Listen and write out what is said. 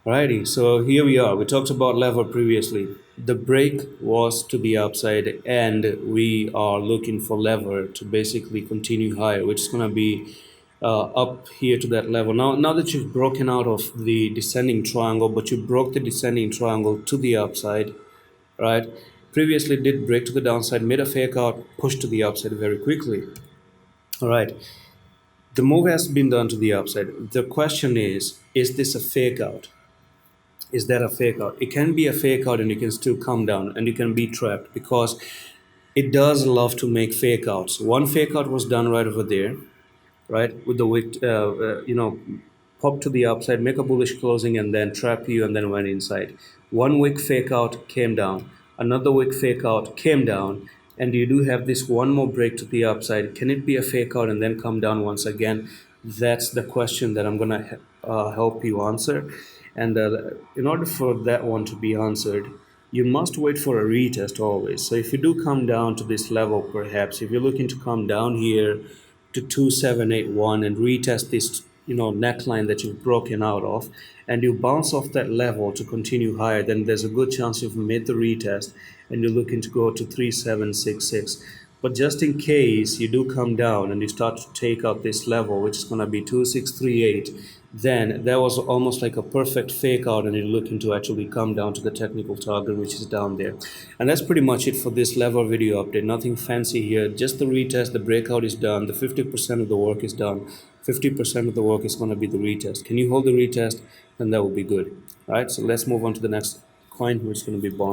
Alrighty, so here we are. We talked about lever previously. The break was to the upside, and we are looking for lever to basically continue higher, which is going to be up here to that level. Now that you've broken out of the descending triangle, but you broke the descending triangle to the upside, right? Previously did break to the downside, made a fake out, pushed to the upside very quickly. All right. The move has been done to the upside. The question is this a fake out? Is that a fake out? It can be a fake out and you can still come down and you can be trapped because it does love to make fake outs. One fake out was done right over there, right? With the wick, pop to the upside, make a bullish closing, and then trap you, and then went inside. One wick fake out came down, another wick fake out came down, and you do have this one more break to the upside. Can it be a fake out and then come down once again? That's the question that I'm gonna help you answer. And in order for that one to be answered, you must wait for a retest always. So if you do come down to this level, perhaps if you're looking to come down here to 2781 and retest this neckline that you've broken out of, and you bounce off that level to continue higher, then there's a good chance you've made the retest and you're looking to go to 3766. But just in case you do come down and you start to take out this level, which is going to be 2638, then that was almost like a perfect fake out and you're looking to actually come down to the technical target, which is down there. And that's pretty much it for this level video update. Nothing fancy here, just the retest. The breakout is done, the 50% of the work is done, 50% of the work is going to be the retest. Can you hold the retest? Then that will be good. All right, so let's move on to the next coin, which is going to be bond.